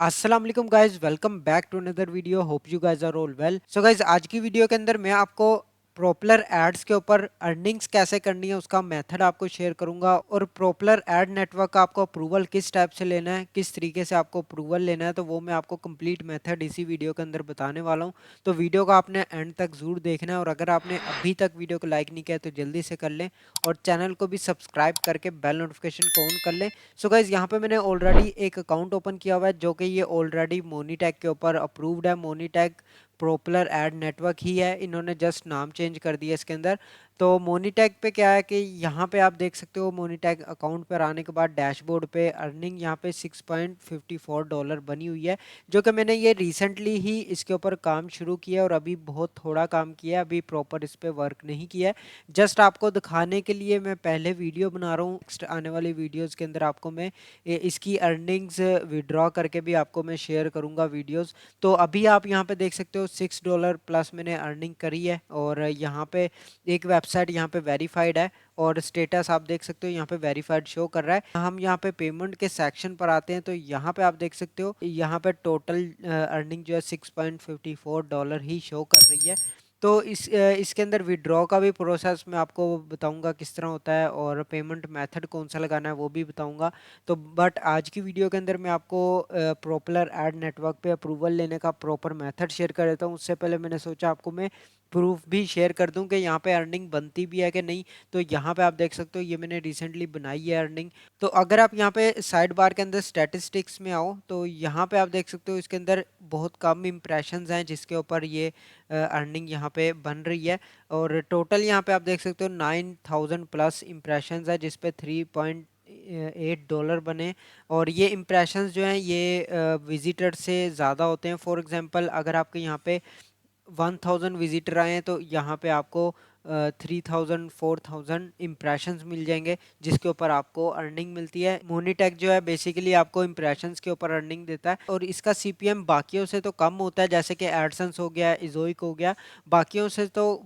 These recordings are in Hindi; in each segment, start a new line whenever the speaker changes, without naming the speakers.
अस्सलाम वालेकुम guys, welcome back to another video. Hope you guys are all well. So guys, आज की वीडियो के अंदर मैं आपको प्रोपलर एड्स के ऊपर अर्निंग्स कैसे करनी है उसका मेथड आपको शेयर करूंगा, और प्रोपलर एड नेटवर्क का आपको अप्रूवल किस टाइप से लेना है, किस तरीके से आपको अप्रूवल लेना है, तो वो मैं आपको कंप्लीट मेथड इसी वीडियो के अंदर बताने वाला हूं। तो वीडियो को आपने एंड तक जरूर देखना है, और अगर आपने अभी तक वीडियो को लाइक नहीं किया तो जल्दी से कर लें, और चैनल को भी सब्सक्राइब करके बेल नोटिफिकेशन को ऑन कर लें। सो गाइज, यहाँ पे मैंने ऑलरेडी एक अकाउंट ओपन किया हुआ है जो कि ये ऑलरेडी मोनीटैग के ऊपर अप्रूव्ड है। मोनीटैग प्रोपलर एड नेटवर्क ही है, इन्होंने जस्ट नाम चेंज कर दिया इसके अंदर। तो मोनीटैग पे क्या है कि यहाँ पे आप देख सकते हो, मोनीटैग अकाउंट पर आने के बाद डैशबोर्ड पे अर्निंग यहाँ पे $6.54 बनी हुई है, जो कि मैंने ये रिसेंटली ही इसके ऊपर काम शुरू किया और अभी बहुत थोड़ा काम किया है, अभी प्रॉपर इस पर वर्क नहीं किया है। जस्ट आपको दिखाने के लिए मैं पहले वीडियो बना रहा हूँ। नेक्स्ट आने वाली वीडियोस के अंदर आपको मैं इसकी अर्निंग्स विड्रॉ करके भी आपको मैं शेयर करूँगा वीडियोस। तो अभी आप यहाँ पे देख सकते हो $6 प्लस मैंने अर्निंग करी है, और यहाँ पे एक वेबसाइट यहाँ पे वेरीफाइड है, और स्टेटस आप देख सकते हो यहाँ पे वेरीफाइड शो कर रहा है। हम यहाँ पे पेमेंट के सेक्शन पर आते हैं, तो यहाँ पे आप देख सकते हो यहाँ पे टोटल अर्निंग जो है $6.54 ही शो कर रही है। तो इसके अंदर विड्रॉ का भी प्रोसेस मैं आपको बताऊंगा किस तरह होता है, और पेमेंट मेथड कौन सा लगाना है वो भी बताऊंगा। तो बट आज की वीडियो के अंदर मैं आपको प्रोपलर एड नेटवर्क पे अप्रूवल लेने का प्रॉपर मेथड शेयर कर देता हूँ। उससे पहले मैंने सोचा आपको मैं प्रूफ भी शेयर कर दूं कि यहाँ पे अर्निंग बनती भी है कि नहीं। तो यहाँ पे आप देख सकते हो ये मैंने रिसेंटली बनाई है अर्निंग। तो अगर आप यहाँ पे साइड बार के अंदर स्टैटिस्टिक्स में आओ, तो यहाँ पे आप देख सकते हो इसके अंदर बहुत कम इंप्रेशंस हैं जिसके ऊपर ये अर्निंग यहाँ पे बन रही है। और टोटल यहाँ पे आप देख सकते हो 9000 प्लस इम्प्रेशंस है, जिसपे $3.8 बने। और ये इम्प्रेशंस जो हैं ये विजिटर से ज़्यादा होते हैं। फॉर एग्जांपल, अगर आपके यहाँ पे 1000 विजिटर आए हैं तो यहाँ पे आपको 3000 4000 इम्प्रेशंस मिल जाएंगे, जिसके ऊपर आपको अर्निंग मिलती है। मोनीटैग जो है बेसिकली आपको इम्प्रेशंस के ऊपर अर्निंग देता है, और इसका सीपीएम बाकियों से तो कम होता है, जैसे कि एडसेंस हो गया, इजोइक हो गया। बाकियों से तो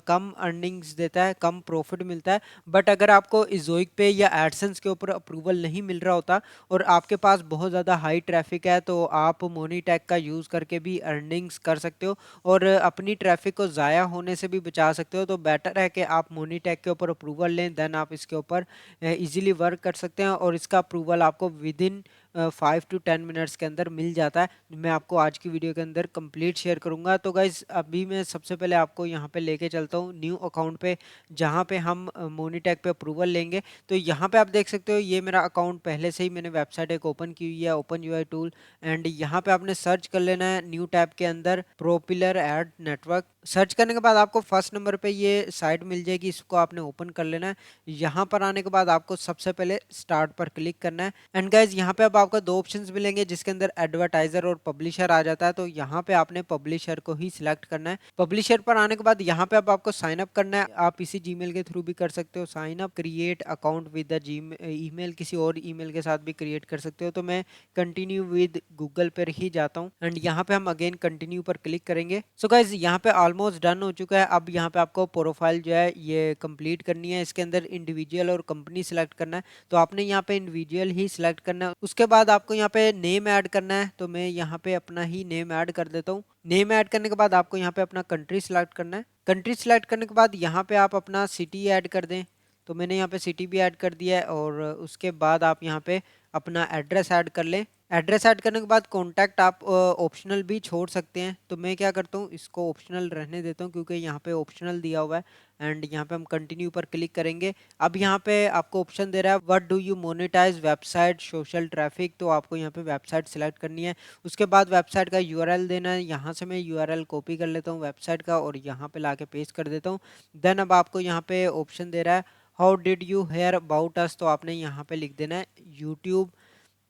कम अर्निंग्स देता है, कम प्रॉफिट मिलता है। बट अगर आपको इजोइक पे या एडसेंस के ऊपर अप्रूवल नहीं मिल रहा होता और आपके पास बहुत ज़्यादा हाई ट्रैफिक है, तो आप मोनीटैग का यूज़ करके भी अर्निंग्स कर सकते हो, और अपनी ट्रैफिक को ज़ाया होने से भी बचा सकते हो। तो बेटर है कि आप मोनीटैग के ऊपर अप्रूवल लें, देन आप इसके ऊपर इजीली वर्क कर सकते हैं, और इसका अप्रूवल आपको विद इन 5 to 10 मिनट्स के अंदर मिल जाता है। मैं आपको आज की वीडियो के अंदर कंप्लीट शेयर करूंगा। तो गाइज, अभी मैं सबसे पहले आपको यहाँ पे लेके चलता हूँ न्यू अकाउंट पे, जहाँ पे हम मोनीटैग पे अप्रूवल लेंगे। तो यहाँ पे आप देख सकते हो ये मेरा अकाउंट पहले से ही मैंने वेबसाइट एक ओपन की हुई है, ओपन यूआई टूल। एंड यहाँ पे आपने सर्च कर लेना है न्यू टैब के अंदर प्रोपलर एड नेटवर्क। सर्च करने के बाद आपको फर्स्ट नंबर पे ये साइट मिल जाएगी, इसको आपने ओपन कर लेना है। यहाँ पर आने के बाद आपको सबसे पहले स्टार्ट पर क्लिक करना है। एंड गाइज, यहाँ पे अब आपको दो ऑप्शंस मिलेंगे, जिसके अंदर एडवर्टाइजर और पब्लिशर आ जाता है। तो यहाँ पे आपने पब्लिशर को ही सिलेक्ट करना है। पब्लिशर पर आने के बाद यहाँ पे अब आपको साइन अप करना है। आप इसी जीमेल के थ्रू भी कर सकते हो sign up, create account with the Gmail, किसी और ईमेल के साथ भी क्रिएट कर सकते हो। तो मैं कंटिन्यू विद गूगल पर ही जाता हूँ, एंड यहाँ पे हम अगेन कंटिन्यू पर क्लिक करेंगे। सो गाइज, यहाँ पे ऑलमोस्ट डन हो चुका है। अब यहाँ पे आपको प्रोफाइल जो है ये कंप्लीट करनी है। इसके अंदर इंडिविजुअल और कंपनी सिलेक्ट करना है, तो आपने यहाँ पे इंडिविजुअल ही सिलेक्ट करना है। उसके बाद आपको यहाँ पे नेम ऐड करना है, तो मैं यहाँ पे अपना ही नेम ऐड कर देता हूँ। नेम ऐड करने के बाद आपको यहाँ पे अपना कंट्री सिलेक्ट करना है। कंट्री सिलेक्ट करने के बाद यहाँ पे आप अपना सिटी ऐड कर दें, तो मैंने यहाँ पे सिटी भी ऐड कर दिया है। और उसके बाद आप यहाँ पे अपना एड्रेस ऐड कर लें। एड्रेस ऐड करने के बाद कॉन्टैक्ट आप ऑप्शनल भी छोड़ सकते हैं, तो मैं क्या करता हूँ इसको ऑप्शनल रहने देता हूँ, क्योंकि यहाँ पे ऑप्शनल दिया हुआ है। एंड यहाँ पे हम कंटिन्यू पर क्लिक करेंगे। अब यहाँ पे आपको ऑप्शन दे रहा है what do you monetise, website, social traffic. तो आपको यहाँ पे वेबसाइट सिलेक्ट करनी है। उसके बाद वेबसाइट का यूआरएल देना है। यहाँ से मैं यूआरएल कॉपी कर लेता हूँ वेबसाइट का, और यहाँ पे लाके पेस्ट कर देता हूँ। देन अब आपको यहाँ पे ऑप्शन दे रहा है how did you hear about us, तो आपने यहाँ पे लिख देना है यूट्यूब।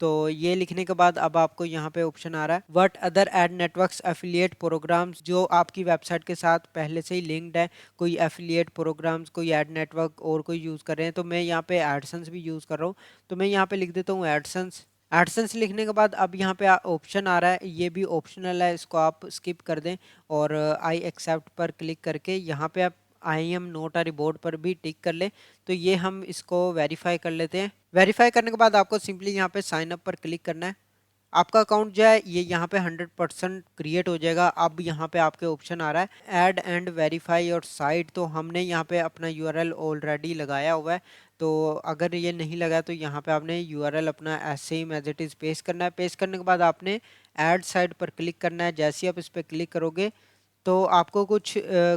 तो ये लिखने के बाद अब आपको यहाँ पे ऑप्शन आ रहा है what other ad networks affiliate programs, जो आपकी वेबसाइट के साथ पहले से ही लिंक्ड है। कोई एफिलिएट प्रोग्राम्स, कोई एड नेटवर्क और कोई यूज़ कर रहे हैं, तो मैं यहाँ पे एडसेंस भी यूज़ कर रहा हूँ। तो मैं यहाँ पे लिख देता हूँ एडसेंस। एडसेंस लिखने के बाद अब यहाँ पे ऑप्शन आ रहा है, ये भी ऑप्शनल है, इसको आप स्किप कर दें, और आई एक्सेप्ट पर क्लिक करके यहाँ पे आप आई एम नोट अ रिबोर्ड पर भी टिक कर ले। तो ये हम इसको वेरीफाई कर लेते हैं। वेरीफाई करने के बाद आपको सिंपली यहाँ पे साइन अप पर क्लिक करना है। आपका अकाउंट जो है ये यहाँ पे 100% क्रिएट हो जाएगा। अब यहाँ पे आपके ऑप्शन आ रहा है add and verify your site, तो हमने यहाँ पे अपना यूआरएल ऑलरेडी लगाया हुआ है। तो अगर ये नहीं लगा तो यहाँ पे आपने यूआरएल अपना ऐसे ही एज इट इज़ पेस्ट करना है। पेस्ट करने के बाद आपने ऐड साइट पर क्लिक करना है। जैसे ही आप इस पर क्लिक करोगे तो आपको कुछ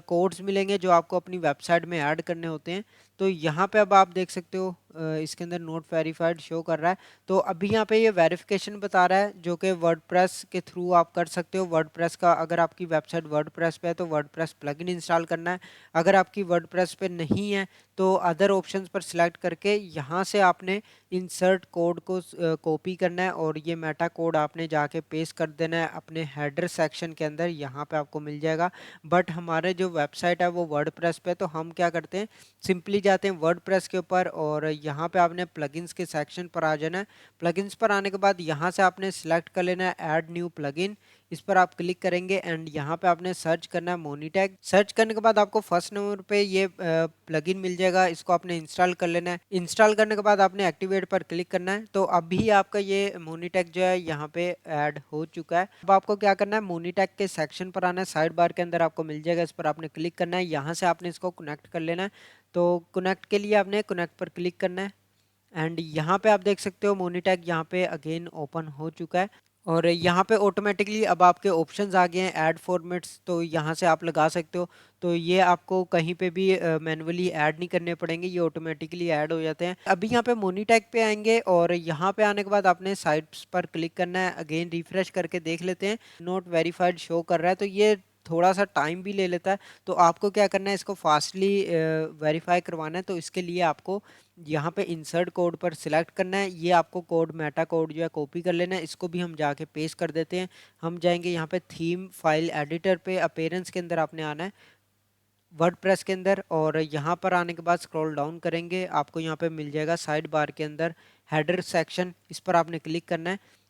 कोड्स मिलेंगे जो आपको अपनी वेबसाइट में ऐड करने होते हैं। तो यहाँ पे अब आप देख सकते हो इसके अंदर नोट वेरीफाइड शो कर रहा है। तो अभी यहाँ पे ये वेरिफिकेशन बता रहा है जो कि वर्डप्रेस के थ्रू आप कर सकते हो। वर्डप्रेस का अगर आपकी वेबसाइट वर्डप्रेस पे है तो वर्डप्रेस प्लगइन इंस्टॉल करना है। अगर आपकी वर्डप्रेस पे नहीं है तो अदर ऑप्शंस पर सिलेक्ट करके यहाँ से आपने इंसर्ट कोड को कॉपी करना है और ये मेटा कोड आपने जाके पेस्ट कर देना है अपने हेडर सेक्शन के अंदर। यहाँ पे आपको मिल जाएगा। बट हमारे जो वेबसाइट है वो वर्डप्रेस पे, तो हम क्या करते हैं सिंपली जाते हैं वर्डप्रेस के ऊपर और यहाँ पे आपने प्लगइन्स के सेक्शन पर आ जाना है। प्लगइन्स पर आने के बाद यहाँ से आपने सिलेक्ट कर लेना है ऐड न्यू प्लगइन। इस पर आप क्लिक करेंगे एंड यहाँ पे आपने सर्च करना है मोनीटैग। सर्च करने के बाद आपको फर्स्ट नंबर पे ये प्लगइन मिल जाएगा, इसको आपने इंस्टॉल कर लेना है। इंस्टॉल करने के बाद आपने एक्टिवेट पर क्लिक करना है। तो अभी आपका ये मोनीटैग जो है यहाँ पे ऐड हो चुका है। अब आपको क्या करना है मोनीटैग के सेक्शन पर आना है, साइड बार के अंदर आपको मिल जाएगा, इस पर आपने क्लिक करना है। यहाँ से आपने इसको कनेक्ट कर लेना है। तो कनेक्ट के लिए आपने कनेक्ट पर क्लिक करना है एंड यहाँ पे आप देख सकते हो मोनीटैग यहाँ पे अगेन ओपन हो चुका है। और यहाँ पे ऑटोमेटिकली अब आपके ऑप्शंस आ गए हैं ऐड फॉर्मेट्स, तो यहाँ से आप लगा सकते हो। तो ये आपको कहीं पे भी मैन्युअली ऐड नहीं करने पड़ेंगे, ये ऑटोमेटिकली ऐड हो जाते हैं। अभी यहाँ पे मोनीटैग पे आएंगे और यहाँ पे आने के बाद आपने साइट्स पर क्लिक करना है। अगेन रिफ्रेश करके देख लेते हैं, नोट वेरीफाइड शो कर रहा है, तो ये थोड़ा सा टाइम भी ले लेता है। तो आपको क्या करना है इसको फास्टली वेरीफाई करवाना है। तो इसके लिए आपको यहाँ पे इंसर्ट कोड पर सिलेक्ट करना है। ये आपको कोड मेटा कोड जो है कॉपी कर लेना है। इसको भी हम जाके पेस्ट कर देते हैं। हम जाएंगे यहाँ पे थीम फाइल एडिटर पे, अपीयरेंस के अंदर आपने आना है वर्डप्रेस के अंदर और यहाँ पर आने के बाद स्क्रॉल डाउन करेंगे, आपको यहाँ पे मिल जाएगा साइड बार के अंदर हेडर सेक्शन, इस पर आपने क्लिक करना है।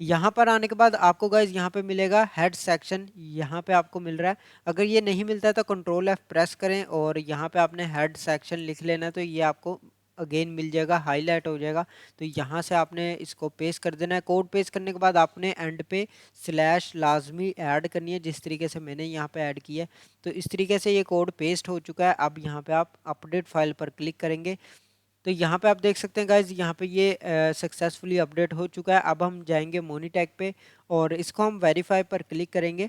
यहाँ पर आने के बाद आपको गाइज यहाँ पे मिलेगा हेड सेक्शन, यहाँ पे आपको मिल रहा है। अगर ये नहीं मिलता है तो कंट्रोल F प्रेस करें और यहाँ पे आपने हेड सेक्शन लिख लेना है, तो ये आपको अगेन मिल जाएगा, हाईलाइट हो जाएगा। तो यहाँ से आपने इसको पेस्ट कर देना है। कोड पेस्ट करने के बाद आपने एंड पे स्लैश लाजमी ऐड करनी है, जिस तरीके से मैंने यहाँ पे ऐड किया है। तो इस तरीके से ये कोड पेस्ट हो चुका है। अब यहाँ पे आप अपडेट फाइल पर क्लिक करेंगे तो यहाँ पे आप देख सकते हैं गाइज यहाँ पे ये सक्सेसफुली अपडेट हो चुका है। अब हम जाएंगे मोनीटैग पे और इसको हम वेरीफाई पर क्लिक करेंगे।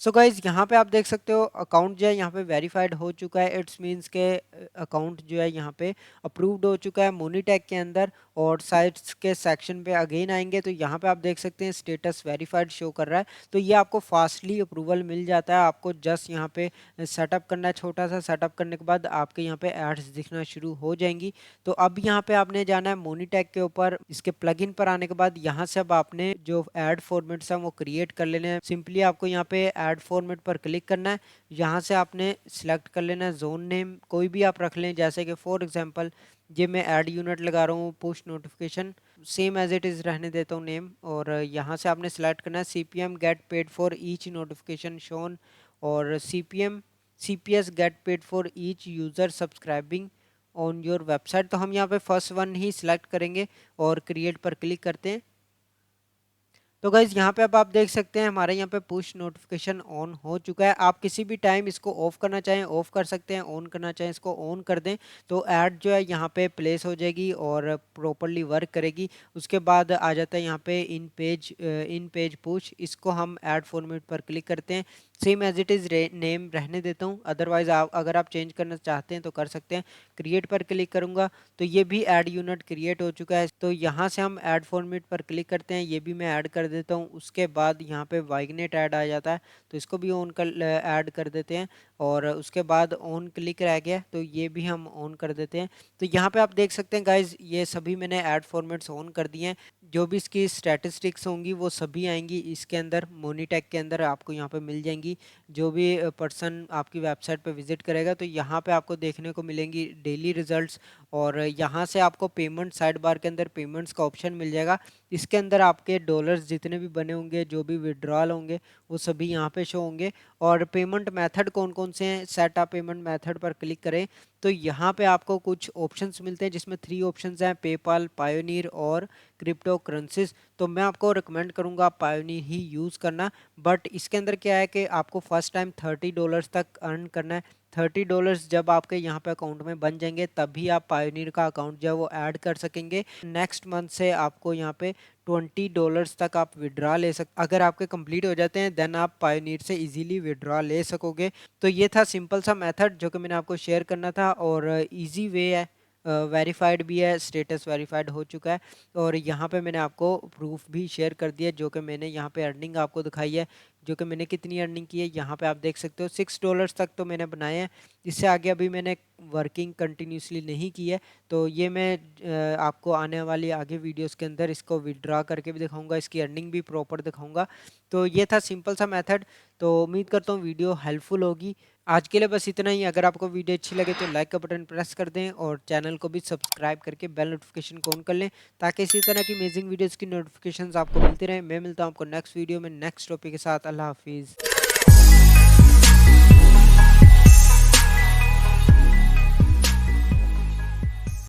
सो गाइज यहाँ पे आप देख सकते हो अकाउंट जो है यहाँ पे वेरीफाइड हो चुका है। इट्स मीन्स के अकाउंट जो है यहाँ पे अप्रूव्ड हो चुका है मोनीटैग के अंदर। और साइट्स के सेक्शन पे अगेन आएंगे तो यहाँ पे आप देख सकते हैं स्टेटस वेरीफाइड शो कर रहा है। तो ये आपको फास्टली अप्रूवल मिल जाता है। आपको जस्ट यहाँ पे सेटअप करना है, छोटा सा सेटअप करने के बाद आपके यहाँ पे एड्स दिखना शुरू हो जाएंगी। तो अब यहाँ पे आपने जाना है मोनीटैग के ऊपर, इसके प्लगइन पर आने के बाद यहाँ से अब आपने जो एड फॉर्मेट्स हैं वो क्रिएट कर लेने हैं। सिंपली आपको यहाँ पे ऐड फॉर्मेट पर क्लिक करना है। यहाँ से आपने सिलेक्ट कर लेना है जोन नेम, कोई भी आप रख लें, जैसे कि फॉर एग्जांपल ये मैं ऐड यूनिट लगा रहा हूँ, push notification same as it is रहने देता हूँ नेम। और यहाँ से आपने सेलेक्ट करना है CPM get paid for each notification shown और CPS get paid for each user subscribing on your website. तो हम यहाँ पे फर्स्ट वन ही सिलेक्ट करेंगे और क्रिएट पर क्लिक करते हैं। तो गाइज यहाँ पे अब आप देख सकते हैं हमारे यहाँ पे पुश नोटिफिकेशन ऑन हो चुका है। आप किसी भी टाइम इसको ऑफ करना चाहें ऑफ कर सकते हैं, ऑन करना चाहें इसको ऑन कर दें। तो ऐड जो है यहाँ पे प्लेस हो जाएगी और प्रॉपरली वर्क करेगी। उसके बाद आ जाता है यहाँ पे इन पेज पुश, इसको हम ऐड फॉर्मेट पर क्लिक करते हैं। Same as it is name रहने देता हूँ, अदरवाइज आप अगर आप चेंज करना चाहते हैं तो कर सकते हैं। क्रिएट पर क्लिक करूँगा तो ये भी ऐड यूनिट क्रिएट हो चुका है। तो यहाँ से हम ऐड फॉर्मेट पर क्लिक करते हैं, ये भी मैं ऐड कर देता हूँ। उसके बाद यहाँ पे वाइगनेट ऐड आ जाता है तो इसको भी ऑन कर ऐड कर देते हैं। और उसके बाद ऑन क्लिक रह गया तो ये भी हम ऑन कर देते हैं। तो यहाँ पे आप देख सकते हैं गाइज ये सभी मैंने ऐड फॉर्मेट्स ऑन कर दिए हैं। जो भी इसकी स्टैटिस्टिक्स होंगी वो सभी आएंगी इसके अंदर, मोनीटैग के अंदर आपको यहाँ पे मिल जाएंगी। जो भी पर्सन आपकी वेबसाइट पे विजिट करेगा तो यहाँ पे आपको देखने को मिलेंगी डेली रिजल्ट्स। और यहाँ से आपको पेमेंट साइड बार के अंदर पेमेंट्स का ऑप्शन मिल जाएगा। इसके अंदर आपके डॉलर्स जितने भी बने होंगे, जो भी विड्रॉल होंगे वो सभी यहाँ पे शो होंगे। और पेमेंट मेथड कौन कौन से हैं, सेट अप पेमेंट मेथड पर क्लिक करें तो यहाँ पे आपको कुछ ऑप्शंस मिलते हैं जिसमें 3 ऑप्शंस हैं, पेपाल, पायोनियर और क्रिप्टो करेंसीज। तो मैं आपको रिकमेंड करूँगा आप पायोनियर ही यूज़ करना। बट इसके अंदर क्या है कि आपको फर्स्ट टाइम $30 तक अर्न करना है। $30 जब आपके यहाँ पे अकाउंट में बन जाएंगे तभी आप पायोनियर का अकाउंट जो है वो ऐड कर सकेंगे। नेक्स्ट मंथ से आपको यहाँ पे $20 तक आप विड्रा ले सक अगर आपके कंप्लीट हो जाते हैं देन आप पायोनियर से इजीली विड्रा ले सकोगे। तो ये था सिंपल सा मेथड जो कि मैंने आपको शेयर करना था और इजी वे है, वेरीफाइड भी है, स्टेटस वेरीफाइड हो चुका है। और यहाँ पे मैंने आपको प्रूफ भी शेयर कर दिया जो कि मैंने यहाँ पे अर्निंग आपको दिखाई है, जो कि मैंने कितनी अर्निंग की है यहाँ पे आप देख सकते हो। $6 तक तो मैंने बनाए हैं, इससे आगे अभी मैंने वर्किंग कंटिन्यूसली नहीं की है। तो ये मैं आपको आने वाली आगे वीडियोस के अंदर इसको विड्रा करके भी दिखाऊंगा, इसकी अर्निंग भी प्रॉपर दिखाऊंगा। तो ये था सिंपल सा मेथड। तो उम्मीद करता हूँ वीडियो हेल्पफुल होगी। आज के लिए बस इतना ही। अगर आपको वीडियो अच्छी लगे तो लाइक का बटन प्रेस कर दें और चैनल को भी सब्सक्राइब करके बेल नोटिफिकेशन को ऑन कर लें ताकि इसी तरह की अमेजिंग वीडियोस की नोटिफिकेशंस आपको मिलती रहे। मैं मिलता हूँ आपको नेक्स्ट वीडियो में नेक्स्ट टॉपिक के साथ। अल्लाह हाफिज़।